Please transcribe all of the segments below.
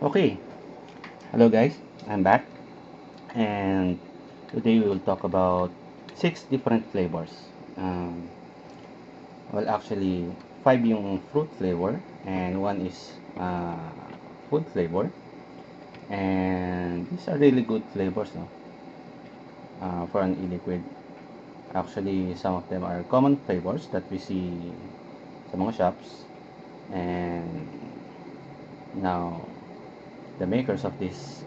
Okay, hello guys, I'm back, and today we will talk about 6 different flavors. Um, actually, 5 yung fruit flavor, and 1 is food flavor, and these are really good flavors, no? For an e-liquid. Actually, some of them are common flavors that we see sa mga shops, and now the makers of these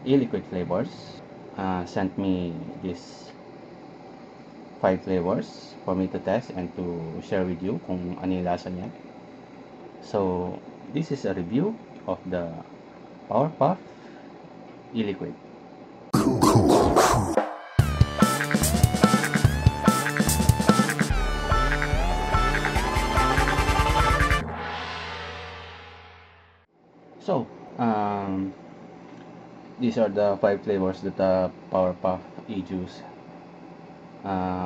e-liquid flavors sent me these 5 flavors for me to test and to share with you kung ano yung lasa niya. So, this is a review of the Powerpuff e-liquid. So, these are the 5 flavors that the Powerpuff e-juice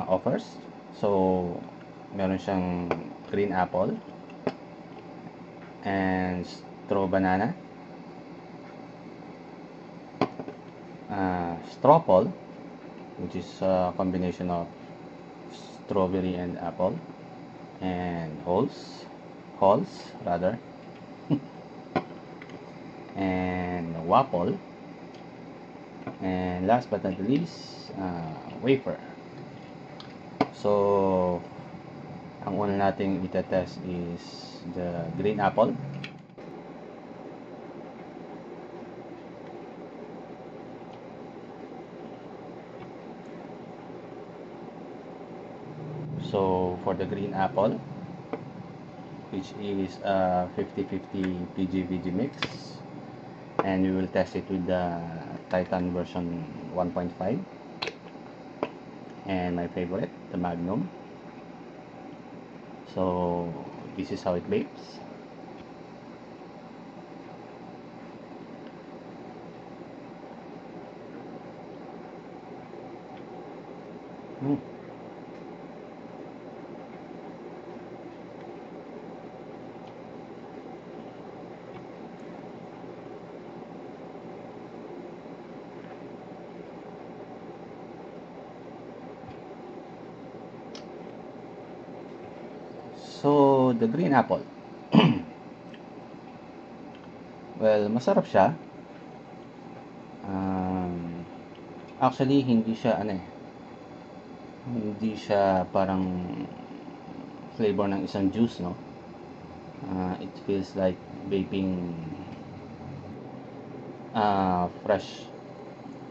offers. So, meron siyang green apple and straw banana, strawpole, which is a combination of strawberry and apple, and halls rather, and waffle, and last but not least, wafer. So, ang una nating itetest is the green apple. So, for the green apple, which is a 50-50 PG-VG mix, and we will test it with the Titan version 1.5, and my favorite, the Magnum. So, this is how it vapes. So, the green apple. Well, masarap siya. Actually, hindi siya hindi siya parang flavor ng isang juice, no? It feels like vaping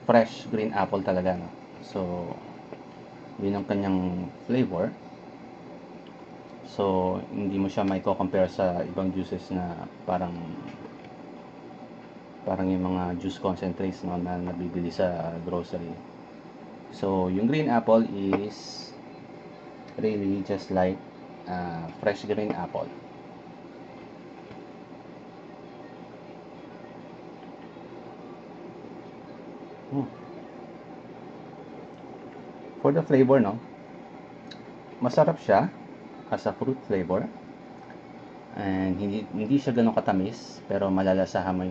fresh green apple talaga, no? So, yun ang kanyang flavor. So, hindi mo siya may compare sa ibang juices na parang yung mga juice concentrates, no, na nabibili sa grocery. So, yung green apple is really just like fresh green apple. For the flavor, no, masarap siya as a fruit flavor, and hindi siya ganun katamis, pero malalasahan mo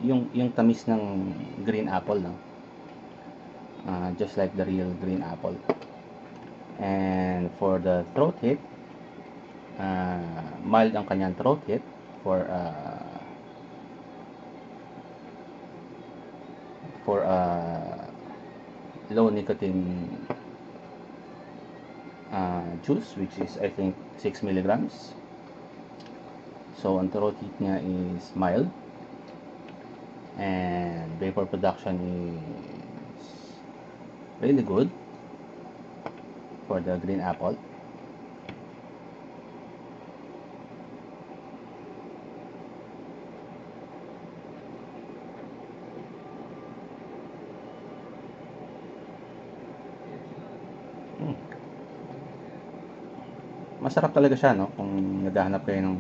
yung tamis ng green apple, no, just like the real green apple. And for the throat hit, mild ang kanyang throat hit for low nicotine juice, which is I think 6 milligrams. So ang throat heat niya is mild, and vapor production is really good for the green apple. Masarap talaga siya, no, kung naghahanap kayo ng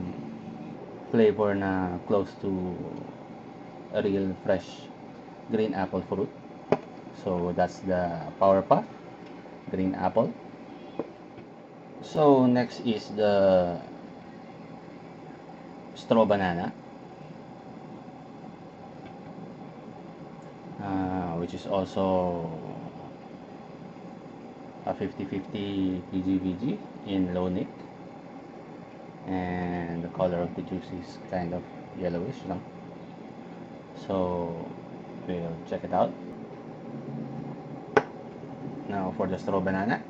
flavor na close to a real fresh green apple fruit. So that's the Powerpuff green apple. So next is the straw banana. which is also a 50-50 PGVG in low nick, and the color of the juice is kind of yellowish, no? So we'll check it out. Now for the straw banana.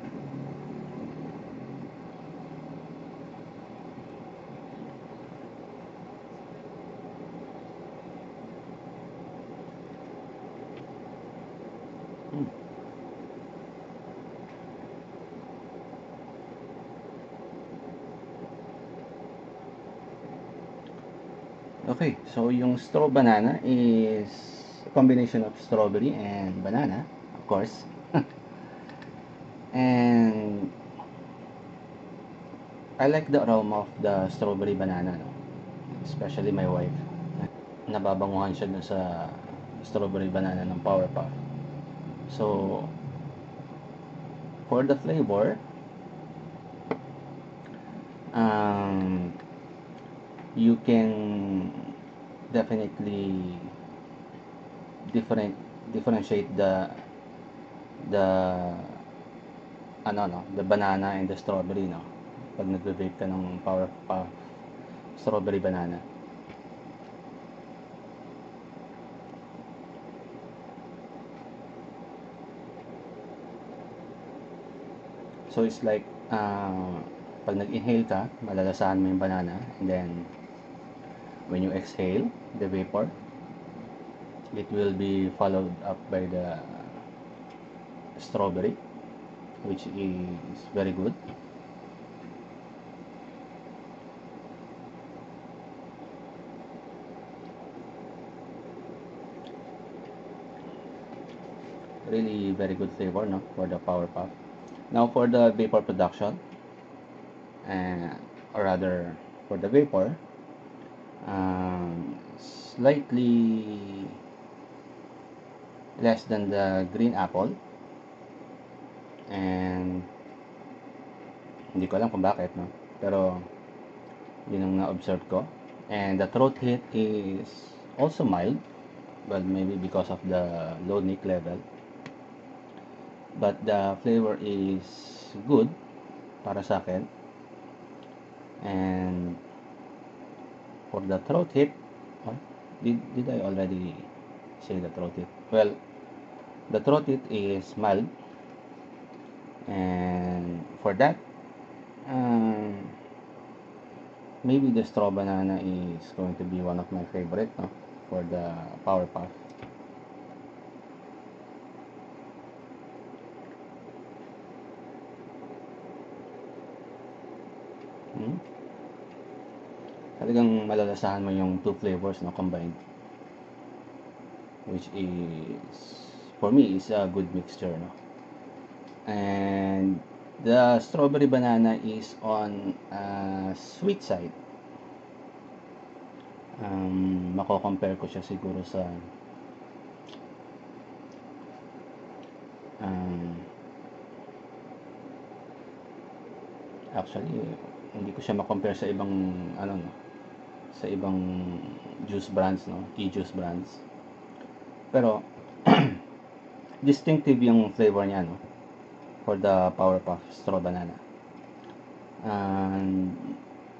Okay, so yung straw banana is a combination of strawberry and banana, of course. And I like the aroma of the strawberry banana, no? Especially my wife. Nababanguhan siya dun sa strawberry banana ng Powerpuff. So, for the flavor, you can definitely differentiate the the banana and the strawberry, no? Pag nagbe-vape ka ng Powerpuff strawberry banana. So it's like pag nag-inhale ka, malalasahan mo yung banana, and then when you exhale the vapor, it will be followed up by the strawberry, which is very good. Really very good flavor, no, for the Powerpuff. Now for the vapor production, or rather for the vapor, slightly less than the green apple, and hindi ko alam kung bakit, no, pero yun ang na-observe ko. And the throat hit is also mild, but maybe because of the low nick level, but the flavor is good para sa akin. And for the throat hit, did I already say the throat hit? Well, the throat hit is mild, and for that, maybe the straw banana is going to be one of my favorite, no, for the Powerpuff. Talagang malalasahan mo yung two flavors, no, combined, which is, for me, is a good mixture, no. And the strawberry banana is on sweet side. Mako-compare ko siya siguro sa actually hindi ko siya ma-compare sa ibang no, sa ibang juice brands, no, e-juice brands, pero distinctive yung flavor niya, no, for the Powerpuff straw banana.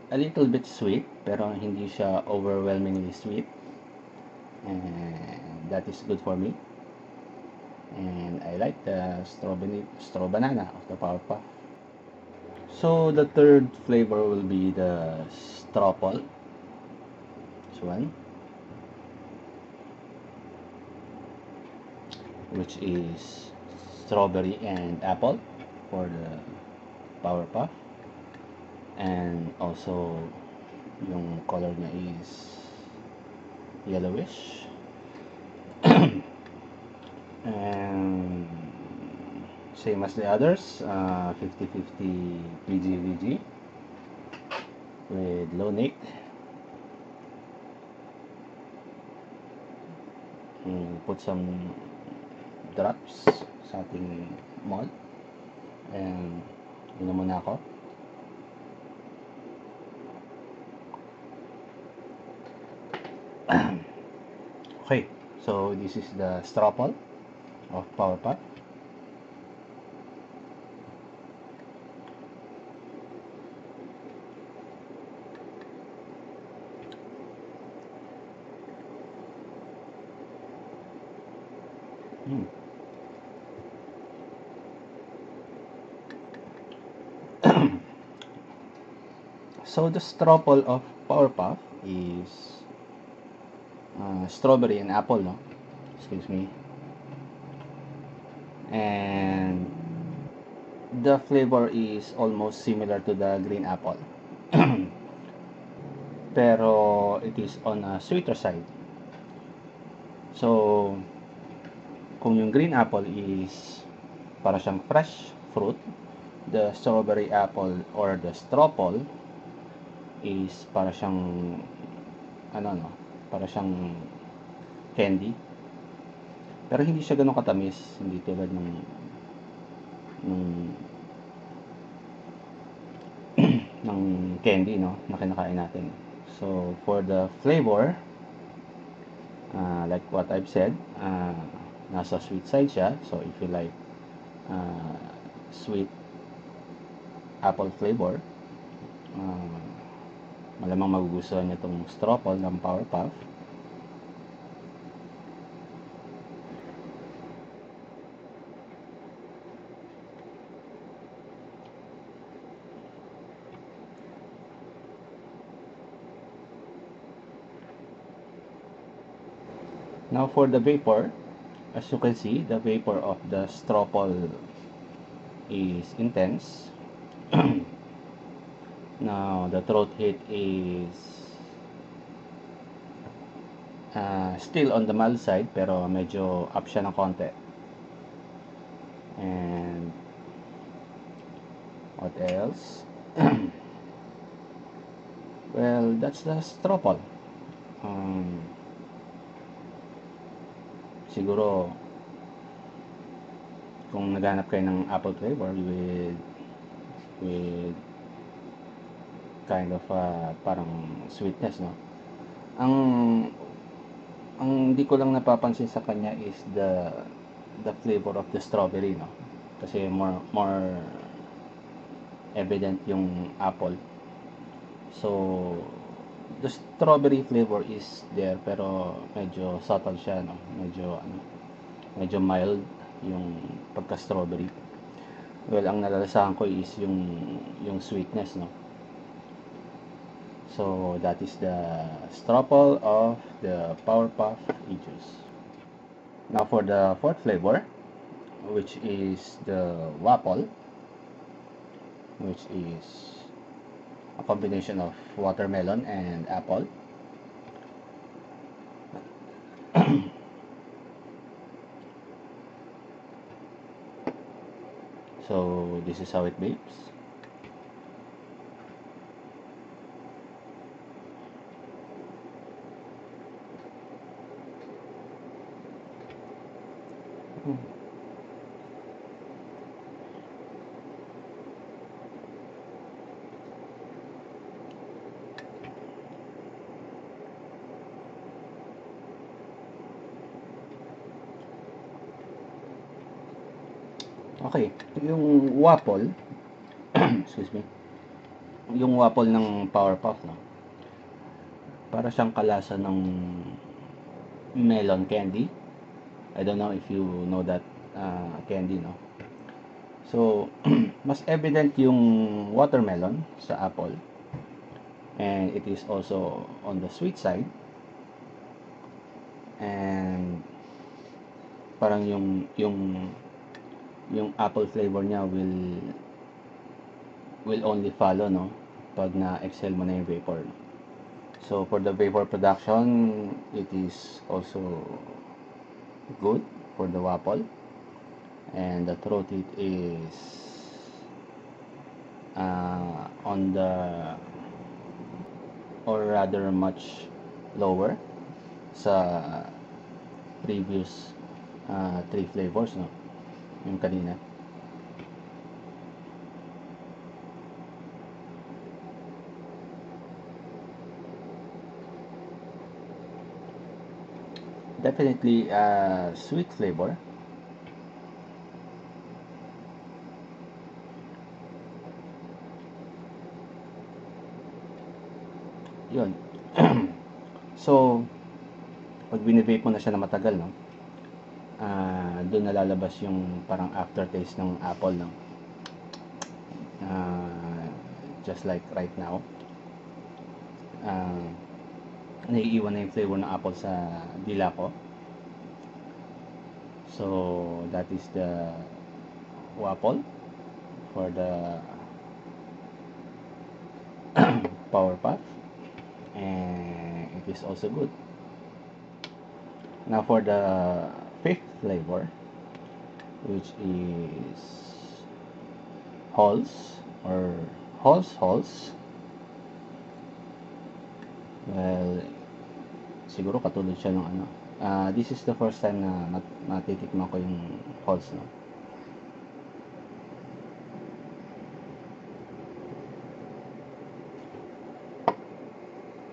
A little bit sweet, pero hindi siya overwhelmingly sweet, and that is good for me. And I like the straw banana of the Powerpuff. So the third flavor will be the Strawpol. This one, which is strawberry and apple for the Powerpuff, and also yung color niya is yellowish. And same as the others, 50-50 PGVG with low nick. Put some drops sa ating malt, and inom muna ako. Okay, so this is the Strawpol. of Powerpuff. Mm. So the stropple of Powerpuff is strawberry and apple, no? Excuse me. And the flavor is almost similar to the green apple. Pero it is on a sweeter side. So, kung yung green apple is para siyang fresh fruit, the strawberry apple or the stropple is para siyang ano no, para siyang candy. Pero hindi siya ganun katamis, hindi tulad ng ng candy no na kinakain natin. So for the flavor, like what I've said, nasa sweet side siya. So if you like uh, sweet apple flavor, malamang magugustuhan niyo itong stropple ng Powerpuff. Now for the vapor, as you can see, the vapor of the stropple is intense. Now the throat heat is still on the mild side pero medyo up siya ng konti. And what else? Well, that's the stropple. Siguro kung naghanap kayo ng apple flavor with kind of parang sweetness, no? Ang hindi ko lang napapansin sa kanya is the flavor of the strawberry, no? Kasi more evident yung apple. So the strawberry flavor is there pero medyo subtle siya, no? Medyo mild yung pagka-strawberry. Well, ang nalalasahan ko is yung sweetness, no? So that is the stropple of the Powerpuff juice. Now for the fourth flavor, which is the waffle, which is a combination of watermelon and apple. So this is how it vapes. Okay, yung waffle, excuse me, yung waffle ng Powerpuff, no? Para siyang kalasa ng melon candy. I don't know if you know that candy, no? So, mas evident yung watermelon sa apple. And it is also on the sweet side. And parang yung apple flavor niya will only follow, no? Pag na-exhale mo na yung vapor. So, for the vapor production, it is also good for the waffle. And the throat heat is on the, or rather much lower sa previous three flavors, no? Yung kanina. Definitely sweet flavor. Yun. So, pag binivape mo na siya na matagal, no? Doon nalalabas yung parang aftertaste ng apple, no? Just like right now. Naiiwan na yung flavor ng apple sa dila ko. So, that is the waffle for the Power Puff, and it is also good. Now for the fifth flavor, which is Halls or Halls. Well, siguro katulad siya ng ano. This is the first time na matitikman ko yung Halls, no?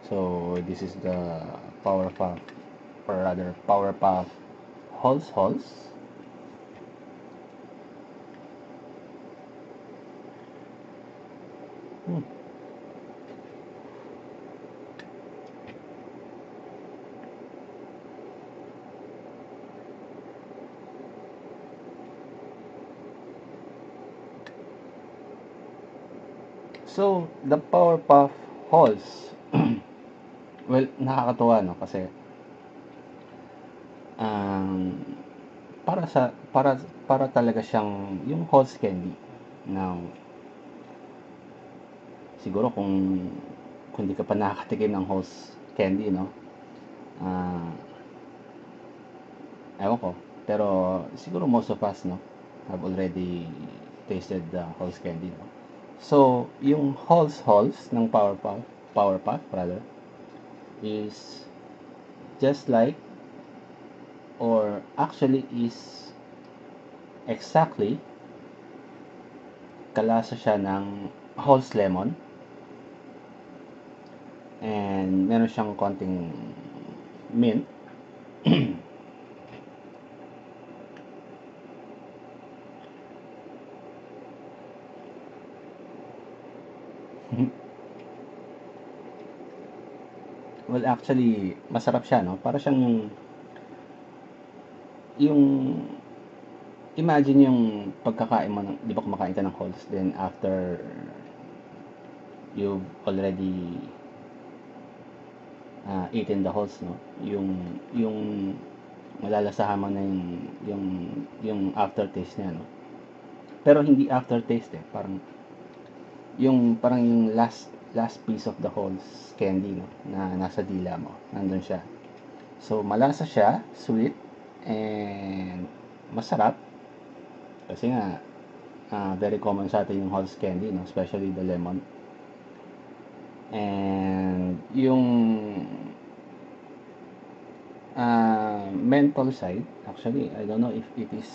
So this is the Power Puff, or rather Power Puff Halls. Hmm. So, the Power Puff Halls, well, nakakatuwa, no? Kasi, um, para talaga siyang yung Halls candy. Now, siguro kung di ka pa nakakatikim ng Halls candy, no? Ah, ewan ko. Pero, siguro most of us, no? Have already tasted the Halls candy, no? So, yung Halls ng Power Puff rather, is just like, or actually is exactly kalasa siya ng Halls Lemon, and meron siyang konting mint. Well, actually, masarap siya, no? Para siyang yung imagine yung pagkakain mo ng, di ba kumakain ka ng Halls, then after you've already eaten the Halls, no? Yung malalasahan mo na yung aftertaste niya, no? Pero hindi aftertaste, parang yung last piece of the Halls candy, no, na nasa dila mo, nandun siya. So malasa siya, sweet, and masarap kasi nga very common sa atin yung Halls candy, no, especially the lemon. And yung menthol side, actually I don't know if it is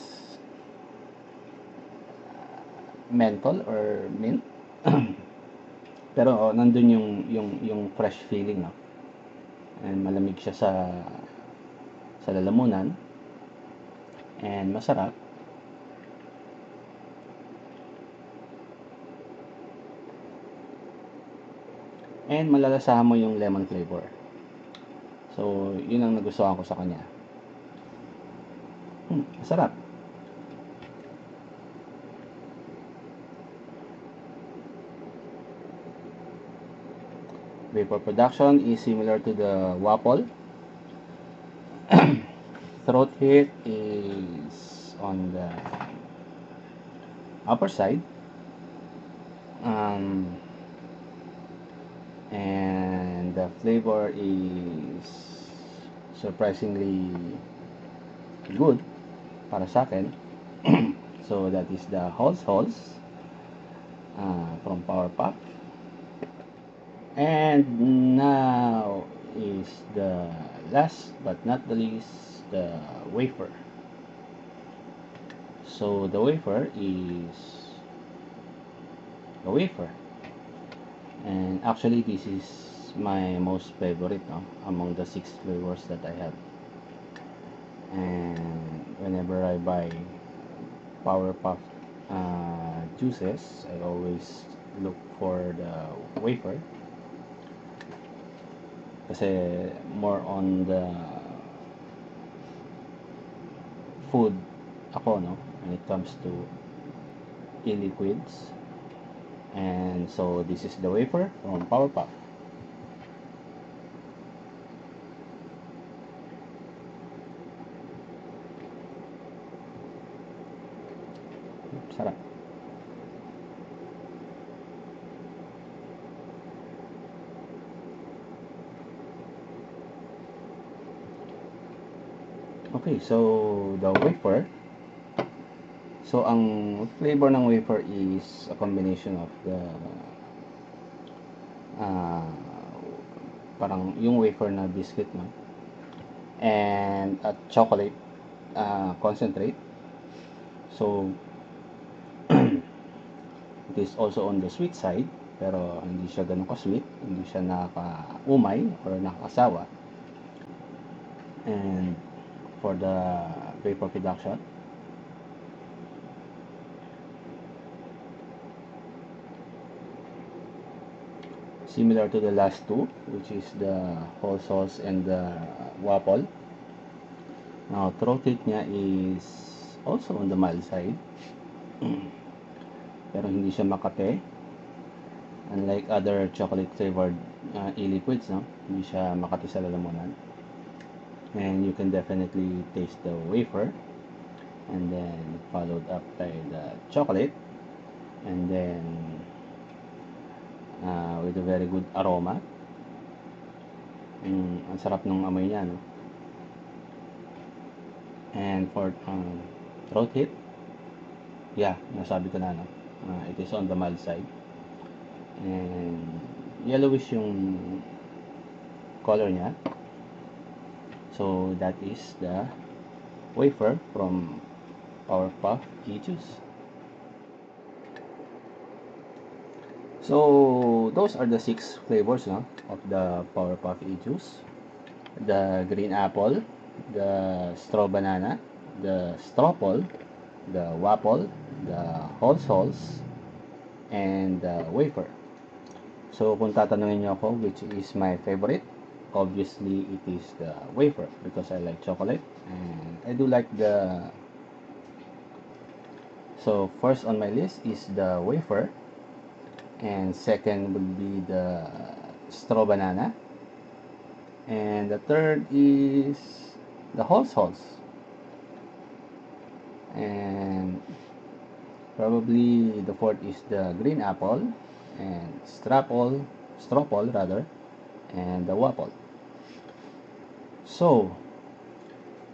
menthol or mint. Pero nandun yung fresh feeling, no? And malamig siya sa lalamunan, and masarap. And malalasahan mo yung lemon flavor. So, yun ang nagustuhan ko sa kanya. Masarap. Vapor production is similar to the waffle. Throat hit is on the upper side. And the flavor is surprisingly good para sa akin. So that is the Halls from Power Puff. And now is the last but not the least, the wafer. So the wafer is a wafer, and actually this is my most favorite, no, among the 6 flavors that I have. And whenever I buy Power Puff juices, I always look for the wafer. kasi more on the food ako, no, when it comes to e-liquids. And so this is the wafer from Powerpuff. Sarap. Okay, so the wafer. So ang flavor ng wafer is a combination of the uh, parang yung wafer na biscuit, no, and a chocolate concentrate. So it is also on the sweet side, pero hindi siya ganun ka-sweet, hindi siya nakaka-umay or nakakasawa. And for the vapor production, similar to the last two, which is the whole sauce and the waffle. Now, throat hit niya is also on the mild side. Pero hindi siya makate. Unlike other chocolate flavored e-liquids, no? Hindi siya makate sa lalamunan. And you can definitely taste the wafer. And then followed up by the chocolate. And then with a very good aroma. Ang sarap ng amoy niya, no? And for throat hit, yeah, nasabi ko na, no? It is on the mild side. And yellowish yung color niya. So that is the wafer from Powerpuff E-Juice. So those are the 6 flavors, no, of the Powerpuff E-Juice. The green apple, the straw banana, the strawpole, the waffle, the whole sauce, and the wafer. So kung tatanungin niyo ako which is my favorite, obviously it is the wafer because I like chocolate and I do like the. So first on my list is the wafer, and second would be the straw banana, and the third is the whole sauce, and probably the fourth is the green apple, and strawpole rather, and the waffle. So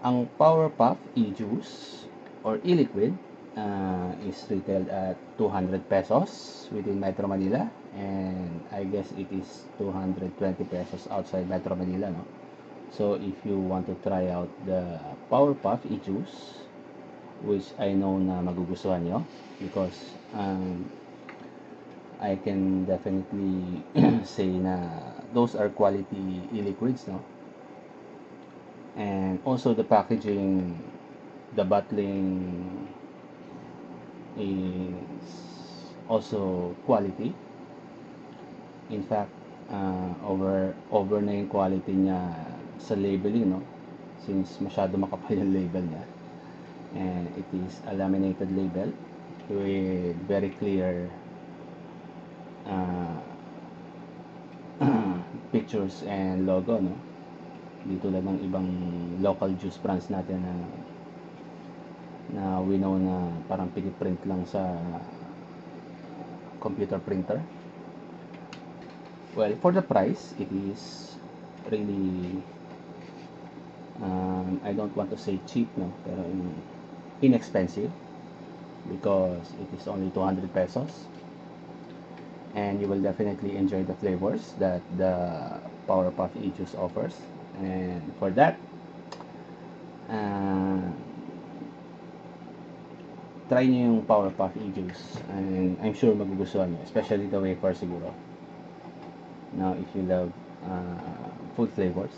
ang Powerpuff E-Juice or e-liquid is retailed at 200 pesos within Metro Manila, and I guess it is 220 pesos outside Metro Manila, no? So if you want to try out the Powerpuff E-Juice, which I know na magugustuhan nyo because I can definitely say na those are quality e-liquids, no? And also the packaging, the bottling is also quality. In fact, over na yung quality niya sa labeling, no? Since masyado makapal yung label niya. And it is a laminated label with very clear pictures and logo, no? Di tulad ng ibang local juice brands natin na we know na parang piniprint lang sa computer printer. Well, for the price, it is really I don't want to say cheap, no, pero inexpensive because it is only 200 pesos, and you will definitely enjoy the flavors that the Powerpuff E-Juice offers. And for that, try nyo yung Powerpuff E-Juice and I'm sure magugustuhan nyo, especially the wafer siguro. Now, if you love food flavors,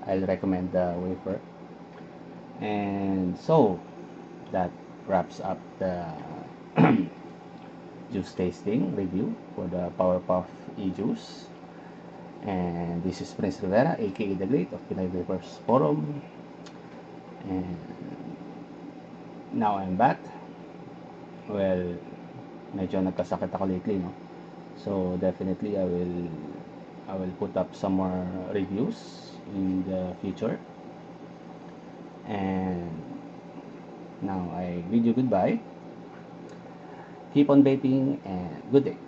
I'll recommend the wafer. And so that wraps up the juice tasting review for the Powerpuff E-Juice. And this is Prince Rivera, aka The Great of Pinoy Vapers Forum. And now I'm back. Well, medyo nagkasakit ako lately, no? So definitely I will put up some more reviews in the future. And now I bid you goodbye. Keep on vaping and good day.